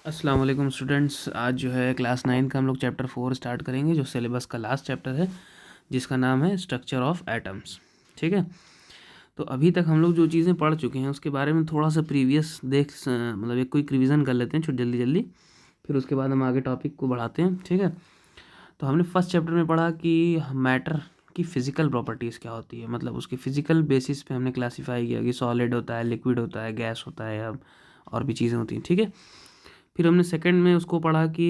अस्सलाम वालेकुम स्टूडेंट्स। आज जो है क्लास 9 का हम लोग चैप्टर 4 स्टार्ट करेंगे, जो सिलेबस का लास्ट चैप्टर है, जिसका नाम है स्ट्रक्चर ऑफ एटम्स। ठीक है, तो अभी तक हम लोग जो चीज़ें पढ़ चुके हैं उसके बारे में थोड़ा सा प्रीवियस मतलब एक क्विक रिवीजन कर लेते हैं छोटी जल्दी जल्दी, फिर उसके बाद हम आगे टॉपिक को बढ़ाते हैं। ठीक है, तो हमने फर्स्ट चैप्टर में पढ़ा कि मैटर की फ़िज़िकल प्रॉपर्टीज़ क्या होती है, मतलब उसके फिज़िकल बेसिस पे हमने क्लासीफाई किया कि सॉलिड होता है, लिक्विड होता है, गैस होता है, या और भी चीज़ें होती हैं। ठीक है, फिर हमने सेकंड में उसको पढ़ा कि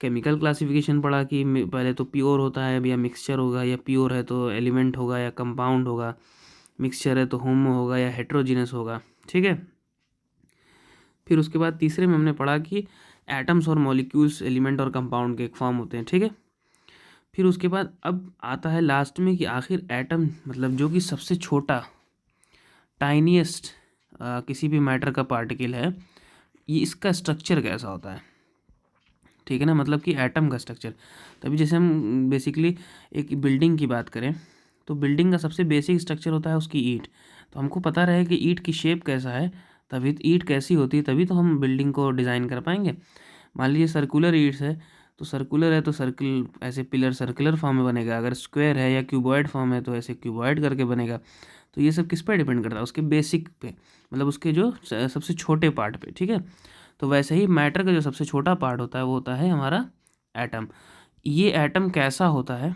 केमिकल क्लासिफिकेशन पढ़ा कि पहले तो प्योर होता है या मिक्सचर होगा, या प्योर है तो एलिमेंट होगा या कंपाउंड होगा, मिक्सचर है तो होमो होगा या हेट्रोजीनस होगा। ठीक है, फिर उसके बाद तीसरे में हमने पढ़ा कि एटम्स और मॉलिक्यूल्स एलिमेंट और कंपाउंड के एक फॉर्म होते हैं। ठीक है, फिर उसके बाद अब आता है लास्ट में कि आखिर एटम मतलब जो कि सबसे छोटा टाइनीएस्ट किसी भी मैटर का पार्टिकल है, ये इसका स्ट्रक्चर कैसा होता है। ठीक है ना, मतलब कि एटम का स्ट्रक्चर। तभी जैसे हम बेसिकली एक बिल्डिंग की बात करें तो बिल्डिंग का सबसे बेसिक स्ट्रक्चर होता है उसकी ईंट। तो हमको पता रहे कि ईंट की शेप कैसा है, तभी ईंट कैसी होती है, तभी तो हम बिल्डिंग को डिज़ाइन कर पाएंगे। मान लीजिए सर्कुलर ईंट्स है, तो सर्कुलर है तो सर्कल ऐसे पिलर सर्कुलर फॉर्म में बनेगा, अगर स्क्वायर है या क्यूबॉइड फॉर्म है तो ऐसे क्यूबॉइड करके बनेगा। तो ये सब किस पे डिपेंड करता है, उसके बेसिक पे, मतलब उसके जो सबसे छोटे पार्ट पे। ठीक है, तो वैसे ही मैटर का जो सबसे छोटा पार्ट होता है वो होता है हमारा एटम। ये एटम कैसा होता है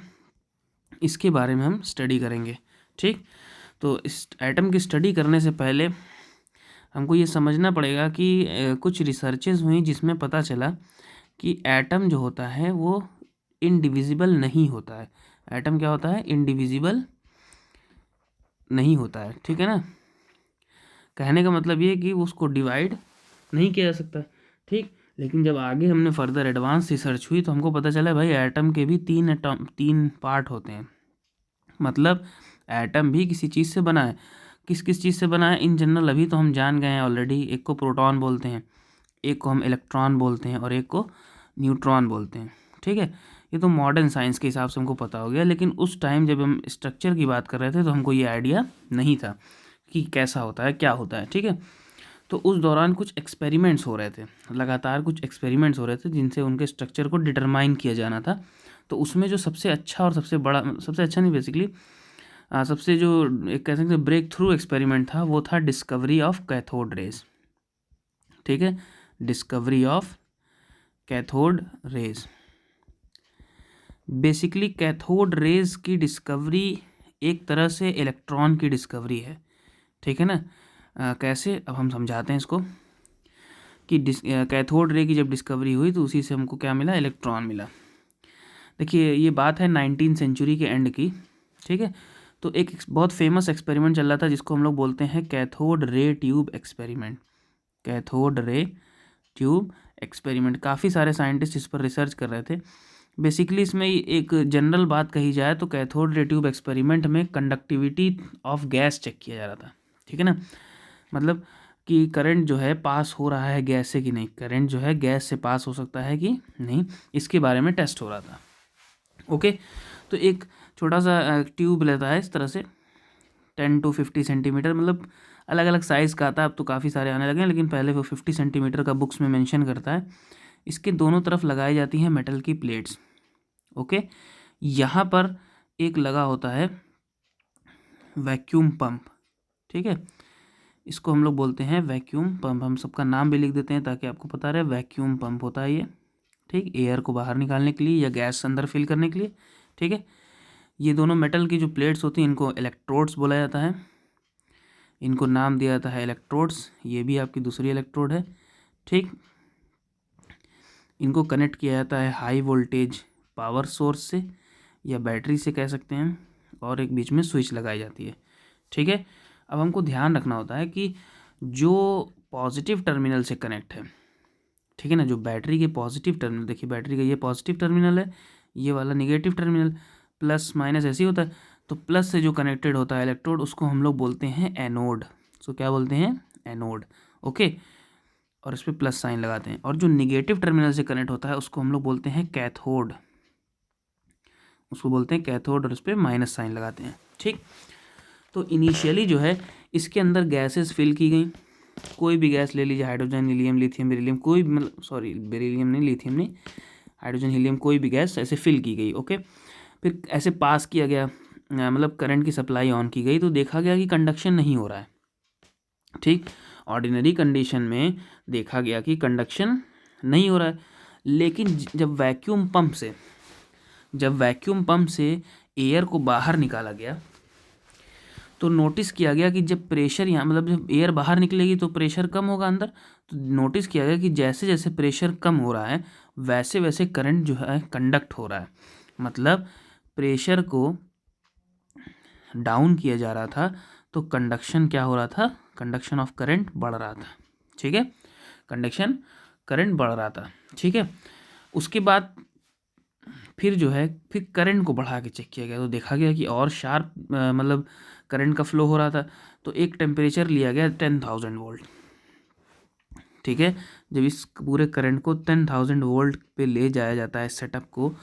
इसके बारे में हम स्टडी करेंगे। ठीक, तो इस एटम की स्टडी करने से पहले हमको ये समझना पड़ेगा कि कुछ रिसर्चेज हुई जिसमें पता चला कि एटम जो होता है वो इनडिविजिबल नहीं होता है। एटम क्या होता है, इनडिविजिबल नहीं होता है। ठीक है ना, कहने का मतलब ये है कि उसको डिवाइड नहीं किया जा सकता। ठीक, लेकिन जब आगे हमने फर्दर एडवांस रिसर्च हुई तो हमको पता चला भाई एटम के भी तीन पार्ट होते हैं। मतलब एटम भी किसी चीज़ से बना है। किस किस चीज़ से बना है इन जनरल अभी तो हम जान गए हैं ऑलरेडी। एक को प्रोटॉन बोलते हैं, एक को हम इलेक्ट्रॉन बोलते हैं, और एक को न्यूट्रॉन बोलते हैं। ठीक है, ये तो मॉडर्न साइंस के हिसाब से हमको पता हो गया, लेकिन उस टाइम जब हम स्ट्रक्चर की बात कर रहे थे तो हमको ये आइडिया नहीं था कि कैसा होता है, क्या होता है। ठीक है, तो उस दौरान कुछ एक्सपेरिमेंट्स हो रहे थे, लगातार कुछ एक्सपेरिमेंट्स हो रहे थे जिनसे उनके स्ट्रक्चर को डिटरमाइन किया जाना था। तो उसमें जो सबसे अच्छा और सबसे बड़ा, सबसे अच्छा नहीं बेसिकली, सबसे जो एक कह सकते हैं ब्रेक थ्रू एक्सपेरिमेंट था वो था डिस्कवरी ऑफ कैथोड रेज। ठीक है, discovery of cathode rays. Basically cathode rays की डिस्कवरी एक तरह से इलेक्ट्रॉन की डिस्कवरी है। ठीक है ना, कैसे, अब हम समझाते हैं इसको कि कैथोड रे की जब डिस्कवरी हुई तो उसी से हमको क्या मिला, इलेक्ट्रॉन मिला। देखिए ये बात है 19 सेंचुरी के एंड की। ठीक है, तो एक बहुत फेमस एक्सपेरिमेंट चल रहा था जिसको हम लोग बोलते हैं cathode ray tube experiment. Cathode ray tube experiment, काफ़ी सारे साइंटिस्ट इस पर रिसर्च कर रहे थे। बेसिकली इसमें एक जनरल बात कही जाए तो कैथोड रे ट्यूब एक्सपेरिमेंट में कंडक्टिविटी ऑफ गैस चेक किया जा रहा था। ठीक है ना, मतलब कि करंट जो है पास हो रहा है गैस से कि नहीं, करंट जो है गैस से पास हो सकता है कि नहीं, इसके बारे में टेस्ट हो रहा था। ओके, तो एक छोटा सा ट्यूब लेता है इस तरह से 10 to 50 सेंटीमीटर, मतलब अलग अलग साइज़ का आता है, अब तो काफ़ी सारे आने लगे हैं, लेकिन पहले वो 50 सेंटीमीटर का बुक्स में मेंशन करता है। इसके दोनों तरफ लगाई जाती हैं मेटल की प्लेट्स। ओके, यहाँ पर एक लगा होता है वैक्यूम पंप। ठीक है, इसको हम लोग बोलते हैं वैक्यूम पंप। हम सबका नाम भी लिख देते हैं ताकि आपको पता रहे, वैक्यूम पंप होता है ये। ठीक, एयर को बाहर निकालने के लिए या गैस अंदर फिल करने के लिए। ठीक है, ये दोनों मेटल की जो प्लेट्स होती हैं इनको इलेक्ट्रोड्स बोला जाता है। इनको नाम दिया जाता है इलेक्ट्रोड्स, ये भी आपकी दूसरी इलेक्ट्रोड है। ठीक, इनको कनेक्ट किया जाता है हाई वोल्टेज पावर सोर्स से या बैटरी से कह सकते हैं, और एक बीच में स्विच लगाई जाती है। ठीक है, अब हमको ध्यान रखना होता है कि जो पॉजिटिव टर्मिनल से कनेक्ट है, ठीक है ना, जो बैटरी के पॉजिटिव टर्मिनल, देखिए बैटरी का ये पॉजिटिव टर्मिनल है, ये वाला निगेटिव टर्मिनल, प्लस माइनस ऐसे ही होता है। तो प्लस से जो कनेक्टेड होता है इलेक्ट्रोड उसको हम लोग बोलते हैं एनोड। सो क्या बोलते हैं, एनोड। ओके, और इस पर प्लस साइन लगाते हैं। और जो निगेटिव टर्मिनल से कनेक्ट होता है उसको हम लोग बोलते हैं कैथोड, उसको बोलते हैं कैथोड, और इस पर माइनस साइन लगाते हैं। ठीक, तो इनिशियली जो है इसके अंदर गैसेस फिल की गई। कोई भी गैस ले लीजिए, हाइड्रोजन, हीलियम, लिथियम, बेरिलियम, कोई भी, मतलब सॉरी बेरिलियम नहीं, लिथियम नहीं, हाइड्रोजन, हीलियम, कोई भी गैस ऐसे फिल की गई, ओके। फिर ऐसे पास किया गया, मतलब करंट की सप्लाई ऑन की गई, तो देखा गया कि कंडक्शन नहीं हो रहा है, ठीक। ऑर्डिनरी कंडीशन में देखा गया कि कंडक्शन नहीं हो रहा है, लेकिन जब वैक्यूम पंप से एयर को बाहर निकाला गया, तो नोटिस किया गया कि जब प्रेशर यहाँ, मतलब जब एयर बाहर निकलेगी तो प्रेशर कम होगा अंदर, तो नोटिस किया गया कि जैसे जैसे प्रेशर कम हो रहा है वैसे वैसे करंट जो है कंडक्ट हो रहा है। मतलब प्रेशर को डाउन किया जा रहा था तो कंडक्शन क्या हो रहा था, कंडक्शन ऑफ करंट बढ़ रहा था, ठीक है, कंडक्शन करंट बढ़ रहा था, ठीक है। उसके बाद फिर जो है फिर करंट को बढ़ा के चेक किया गया, तो देखा गया कि और शार्प मतलब करंट का फ्लो हो रहा था। तो एक टेम्परेचर लिया गया 10,000 वोल्ट, ठीक है। जब इस पूरे करंट को 10,000 वोल्ट पे ले जाया जाता है सेटअप को,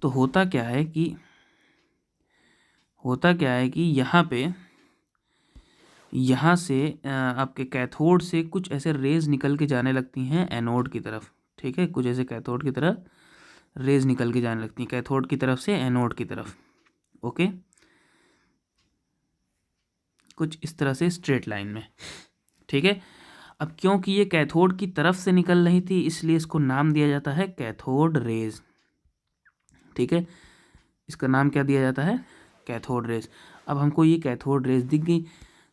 तो होता क्या है कि यहाँ से आपके कैथोड से कुछ ऐसे रेज निकल के जाने लगती हैं एनोड की तरफ, ठीक है। कुछ ऐसे कैथोड की तरफ रेज निकल के जाने लगती हैं, कैथोड की तरफ से एनोड की तरफ, ओके, कुछ इस तरह से स्ट्रेट लाइन में, ठीक है। अब क्योंकि ये कैथोड की तरफ से निकल रही थी, इसलिए इसको नाम दिया जाता है कैथोड रेज, ठीक है। इसका नाम क्या दिया जाता है, कैथोड रेज। अब हमको ये कैथोड रेज दिख गई,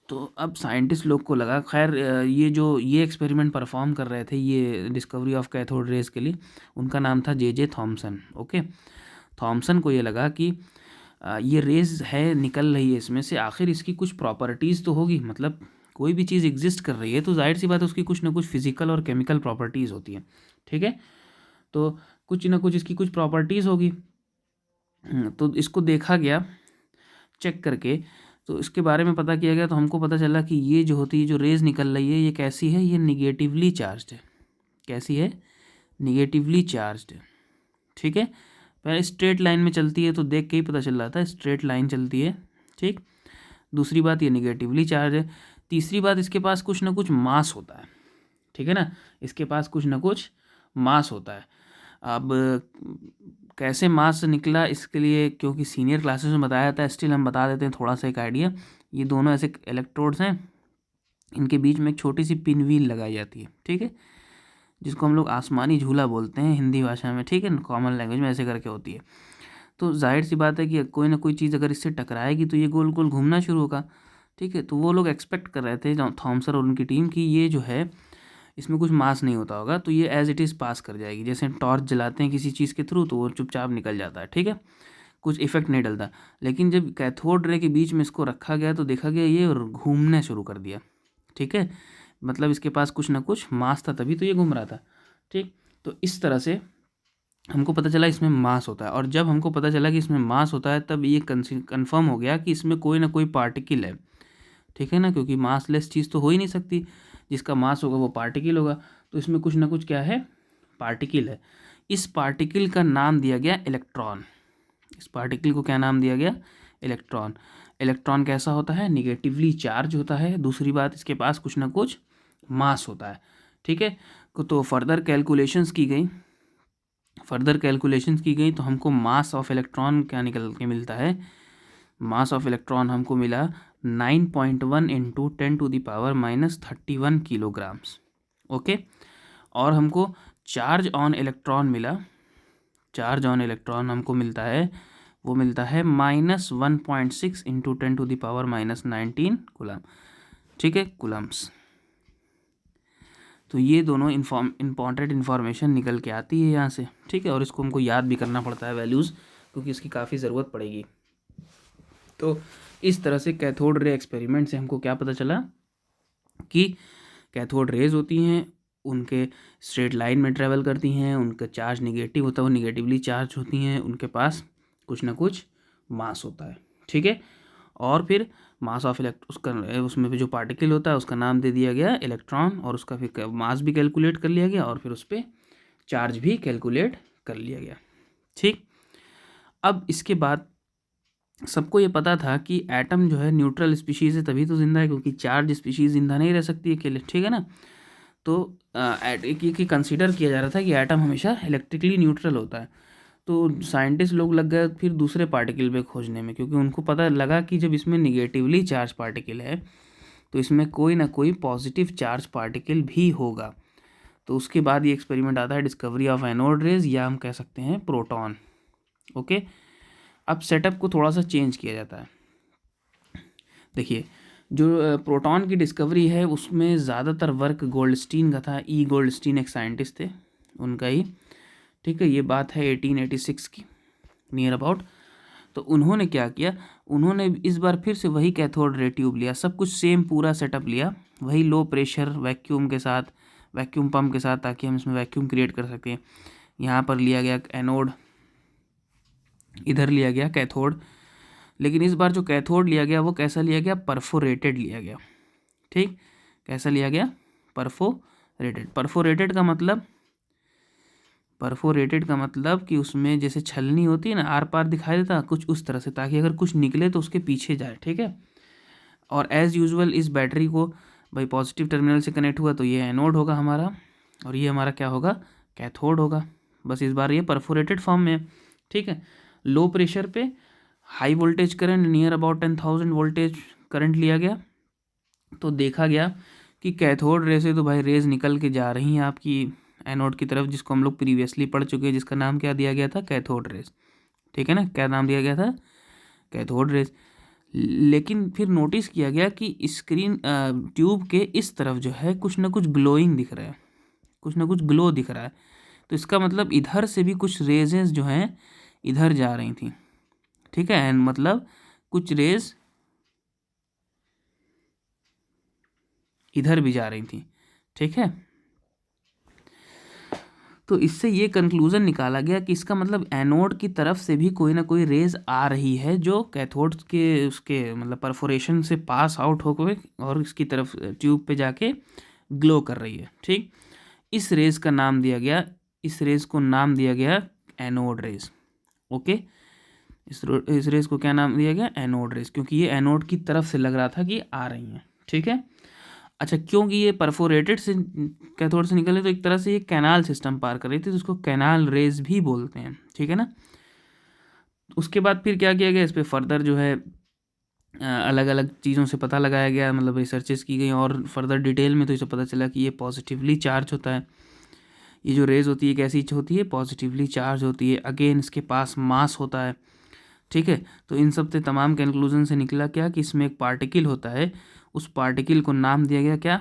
तो अब साइंटिस्ट लोग को लगा, खैर ये एक्सपेरिमेंट परफॉर्म कर रहे थे, ये डिस्कवरी ऑफ कैथोड रेज के लिए, उनका नाम था जे थॉमसन, ओके। थॉमसन को ये लगा कि ये रेज है निकल रही है इसमें से, आखिर इसकी कुछ प्रॉपर्टीज़ तो होगी, मतलब कोई भी चीज़ एग्जिस्ट कर रही है तो जाहिर सी बात है उसकी कुछ ना कुछ फिजिकल और केमिकल प्रॉपर्टीज़ होती हैं, ठीक है। तो कुछ ना कुछ इसकी कुछ प्रॉपर्टीज़ होगी। तो इसको देखा गया चेक करके, तो इसके बारे में पता किया गया, तो हमको पता चला कि ये जो होती है, जो रेज निकल रही है, ये कैसी है, ये निगेटिवली चार्ज्ड है। कैसी है, निगेटिवली चार्ज्ड है, ठीक है। पहले स्ट्रेट लाइन में चलती है, तो देख के ही पता चल रहा था स्ट्रेट लाइन चलती है, ठीक। दूसरी बात, ये निगेटिवली चार्ज है। तीसरी बात, इसके पास कुछ ना कुछ मास होता है, ठीक है ना, इसके पास कुछ ना कुछ मास होता है। अब कैसे मास निकला इसके लिए, क्योंकि सीनियर क्लासेस में बताया जाता है, स्टिल हम बता देते हैं थोड़ा सा एक आइडिया। ये दोनों ऐसे इलेक्ट्रोड्स हैं, इनके बीच में एक छोटी सी पिन व्हील लगाई जाती है, ठीक है, जिसको हम लोग आसमानी झूला बोलते हैं हिंदी भाषा में, ठीक है, कॉमन लैंग्वेज में ऐसे करके होती है। तो जाहिर सी बात है कि कोई ना कोई चीज़ अगर इससे टकराएगी तो ये गोल गोल घूमना शुरू होगा, ठीक है। तो वो लोग एक्सपेक्ट कर रहे थे थॉमसन और उनकी टीम, कि ये जो है इसमें कुछ मास नहीं होता होगा, तो ये एज इट इज़ पास कर जाएगी, जैसे टॉर्च जलाते हैं किसी चीज़ के थ्रू तो वो चुपचाप निकल जाता है, ठीक है, कुछ इफेक्ट नहीं डलता। लेकिन जब कैथोड रे के बीच में इसको रखा गया तो देखा गया ये घूमने शुरू कर दिया, ठीक है, मतलब इसके पास कुछ ना कुछ मास था, तभी तो ये घूम रहा था, ठीक। तो इस तरह से हमको पता चला इसमें मास होता है, और जब हमको पता चला कि इसमें मास होता है तब ये कंफर्म हो गया कि इसमें कोई ना कोई पार्टिकल है, ठीक है ना, क्योंकि मासलेस चीज़ तो हो ही नहीं सकती, जिसका मास होगा वो पार्टिकल होगा, तो इसमें कुछ ना कुछ क्या है, पार्टिकल है। इस पार्टिकल का नाम दिया गया इलेक्ट्रॉन। इस पार्टिकल को क्या नाम दिया गया, इलेक्ट्रॉन। इलेक्ट्रॉन कैसा होता है, निगेटिवली चार्ज होता है। दूसरी बात, इसके पास कुछ ना कुछ मास होता है, ठीक है। तो फर्दर कैलकुलेशंस की गई तो हमको मास ऑफ इलेक्ट्रॉन क्या निकल के मिलता है, मास ऑफ इलेक्ट्रॉन हमको मिला 9.1 इंटू 10⁻⁻31 किलोग्राम्स, ओके। और हमको चार्ज ऑन इलेक्ट्रॉन मिला, चार्ज ऑन इलेक्ट्रॉन हमको मिलता है, वो मिलता है -1.6 इंटू 10⁻⁻19 कूलम, ठीक है, कूलम्स। तो ये दोनों इम्पॉर्टेंट इन्फॉर्मेशन निकल के आती है यहाँ से, ठीक है, और इसको हमको याद भी करना पड़ता है वैल्यूज़, क्योंकि इसकी काफ़ी ज़रूरत पड़ेगी। तो इस तरह से कैथोड रे एक्सपेरिमेंट से हमको क्या पता चला कि कैथोड रेज होती हैं, उनके स्ट्रेट लाइन में ट्रेवल करती हैं, उनका चार्ज निगेटिव होता है, वो निगेटिवली चार्ज होती हैं, उनके पास कुछ ना कुछ मास होता है, ठीक है। और फिर मास ऑफ उसमें भी जो पार्टिकल होता है उसका नाम दे दिया गया इलेक्ट्रॉन, और उसका फिर मास भी कैलकुलेट कर लिया गया, और फिर उस पर चार्ज भी कैलकुलेट कर लिया गया, ठीक। अब इसके बाद सबको ये पता था कि एटम जो है न्यूट्रल स्पीशीज़ है, तभी तो जिंदा है, क्योंकि चार्ज स्पीशीज़ जिंदा नहीं रह सकती अकेले, ठीक है ना। तो एक कंसीडर किया जा रहा था कि एटम हमेशा इलेक्ट्रिकली न्यूट्रल होता है। तो साइंटिस्ट लोग लग गए फिर दूसरे पार्टिकल पे खोजने में, क्योंकि उनको पता लगा कि जब इसमें निगेटिवली चार्ज पार्टिकल है तो इसमें कोई ना कोई पॉजिटिव चार्ज पार्टिकल भी होगा। तो उसके बाद ये एक्सपेरिमेंट आता है डिस्कवरी ऑफ एनोड रेज, या हम कह सकते हैं प्रोटॉन। ओके, अब सेटअप को थोड़ा सा चेंज किया जाता है। देखिए, जो प्रोटॉन की डिस्कवरी है उसमें ज़्यादातर वर्क गोल्डस्टीन का था। ई गोल्डस्टीन एक साइंटिस्ट थे, उनका ही, ठीक है। ये बात है 1886 की नियर अबाउट। तो उन्होंने क्या किया, उन्होंने इस बार फिर से वही कैथोड रे ट्यूब लिया, सब कुछ सेम पूरा सेटअप लिया, वही लो प्रेशर वैक्यूम के साथ, वैक्यूम पम्प के साथ, ताकि हम इसमें वैक्यूम क्रिएट कर सकें। यहाँ पर लिया गया एनोड, इधर लिया गया कैथोड। लेकिन इस बार जो कैथोड लिया गया वो कैसा लिया गया, परफोरेटेड लिया गया, ठीक। कैसा लिया गया, परफोरेटेड। परफोरेटेड का मतलब कि उसमें जैसे छलनी होती है ना, आर पार दिखाई देता कुछ उस तरह से, ताकि अगर कुछ निकले तो उसके पीछे जाए, ठीक है। और एज़ यूजुअल इस बैटरी को भाई पॉजिटिव टर्मिनल से कनेक्ट हुआ तो ये एनोड होगा हमारा, और ये हमारा क्या होगा, कैथोड होगा। बस इस बार ये परफोरेटेड फॉर्म में है, ठीक है। लो प्रेशर पे high voltage current near about 10,000 voltage current लिया गया। तो देखा गया कि कैथोड रे से तो भाई रेज निकल के जा रही हैं आपकी एनोड की तरफ, जिसको हम लोग प्रीवियसली पढ़ चुके हैं, जिसका नाम क्या दिया गया था, कैथोड रेज, ठीक है ना। क्या नाम दिया गया था, कैथोड रेज। लेकिन फिर नोटिस किया गया कि स्क्रीन ट्यूब के इस तरफ जो है कुछ ना कुछ ग्लोइंग दिख रहा है, कुछ ना कुछ ग्लो दिख रहा है। तो इसका मतलब इधर से भी कुछ रेजेस जो हैं इधर जा रही थी, ठीक है। एंड मतलब कुछ रेज इधर भी जा रही थी, ठीक है। तो इससे ये कंक्लूजन निकाला गया कि इसका मतलब एनोड की तरफ से भी कोई ना कोई रेज आ रही है, जो कैथोड के उसके मतलब परफोरेशन से पास आउट होकर और इसकी तरफ ट्यूब पे जाके ग्लो कर रही है, ठीक। इस रेज को नाम दिया गया एनोड रेज। ओके, इस रेज को क्या नाम दिया गया, एनोड रेज, क्योंकि ये एनोड की तरफ से लग रहा था कि आ रही हैं, ठीक है। अच्छा, क्योंकि ये परफोरेटेड से कैथोड से निकले तो एक तरह से ये कैनाल सिस्टम पार कर रही थी, तो उसको कैनाल रेज भी बोलते हैं, ठीक है ना। उसके बाद फिर क्या किया गया, इस पर फर्दर जो है अलग अलग चीज़ों से पता लगाया गया, मतलब रिसर्चेस की गई और फर्दर डिटेल में, तो इसे पता चला कि ये पॉजिटिवली चार्ज होता है। ये जो रेज होती है कैसी होती है, पॉजिटिवली चार्ज होती है। अगेन इसके पास मास होता है, ठीक है। तो इन सब से तमाम कंक्लूजन से निकला क्या कि इसमें एक पार्टिकल होता है, उस पार्टिकल को नाम दिया गया क्या,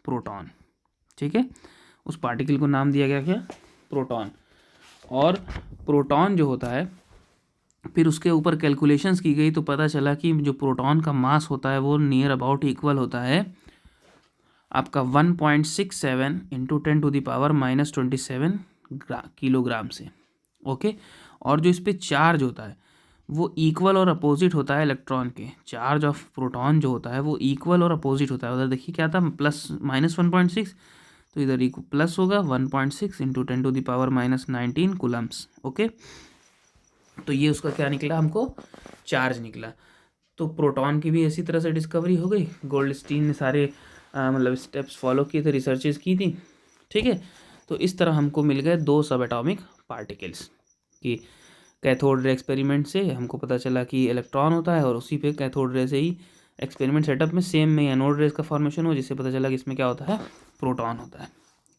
प्रोटॉन, ठीक है। उस पार्टिकल को नाम दिया गया क्या, प्रोटॉन। और प्रोटॉन जो होता है, फिर उसके ऊपर कैलकुलेशंस की गई तो पता चला कि जो प्रोटॉन का मास होता है वो नियर अबाउट इक्वल होता है आपका 1.67 इंटू 10⁻⁻27 किलोग्राम से। ओके, और जो इस पर चार्ज होता है वो इक्वल और अपोजिट होता है इलेक्ट्रॉन के। चार्ज ऑफ प्रोटॉन जो होता है वो इक्वल और अपोजिट होता है। उधर देखिए क्या था, प्लस -1.6, तो इधर प्लस होगा 1.6 इंटू 10⁻⁻19 कूलम्स। ओके, तो ये उसका क्या निकला, हमको चार्ज निकला। तो प्रोटॉन की भी इसी तरह से डिस्कवरी हो गई। गोल्डस्टीन ने सारे मतलब स्टेप्स फॉलो किए थे, रिसर्चेस की थी, ठीक है। तो इस तरह हमको मिल गए 2 सब एटॉमिक पार्टिकल्स कि कैथोड रे एक्सपेरिमेंट से हमको पता चला कि इलेक्ट्रॉन होता है, और उसी पे कैथोड रे से ही एक्सपेरिमेंट सेटअप में सेम में एनोड रेस का फॉर्मेशन हो, जिससे पता चला कि इसमें क्या होता है, प्रोटॉन होता है।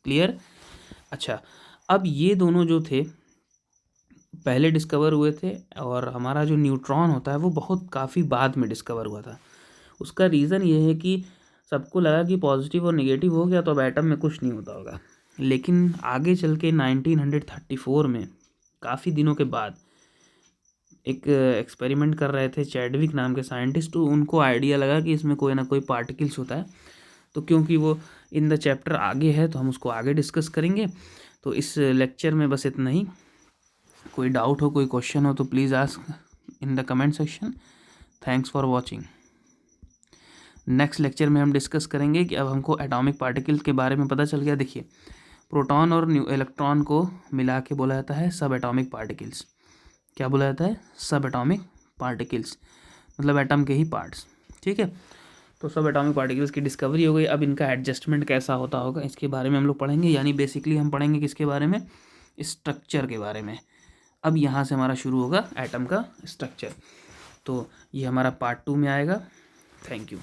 क्लियर। अच्छा, अब ये दोनों जो थे पहले डिस्कवर हुए थे, और हमारा जो न्यूट्रॉन होता है वो बहुत काफ़ी बाद में डिस्कवर हुआ था। उसका रीज़न ये है कि सबको लगा कि पॉजिटिव और नेगेटिव हो गया तो अब एटम में कुछ नहीं होता होगा। लेकिन आगे चल के 1934 में काफ़ी दिनों के बाद एक एक्सपेरिमेंट कर रहे थे चैडविक नाम के साइंटिस्ट, तो उनको आइडिया लगा कि इसमें कोई ना कोई पार्टिकल्स होता है। तो क्योंकि वो इन द चैप्टर आगे है तो हम उसको आगे डिस्कस करेंगे। तो इस लेक्चर में बस इतना ही। कोई डाउट हो, कोई क्वेश्चन हो तो please ask in the comment section. Thanks for watching. Next lecture में हम डिस्कस करेंगे कि अब हमको एटॉमिक पार्टिकल्स के बारे में पता चल गया। देखिए, प्रोटॉन और इलेक्ट्रॉन को मिला के बोला जाता है सब एटॉमिक पार्टिकल्स। क्या बोला जाता है, सब एटॉमिक पार्टिकल्स, मतलब एटम के ही पार्ट्स। ठीक है, तो सब एटॉमिक पार्टिकल्स की डिस्कवरी हो गई। अब इनका एडजस्टमेंट कैसा होता होगा इसके बारे में हम लोग पढ़ेंगे, यानी बेसिकली हम पढ़ेंगे किसके बारे में, स्ट्रक्चर के बारे में। अब यहाँ से हमारा शुरू होगा एटम का स्ट्रक्चर। तो ये हमारा पार्ट 2 में आएगा। Thank you.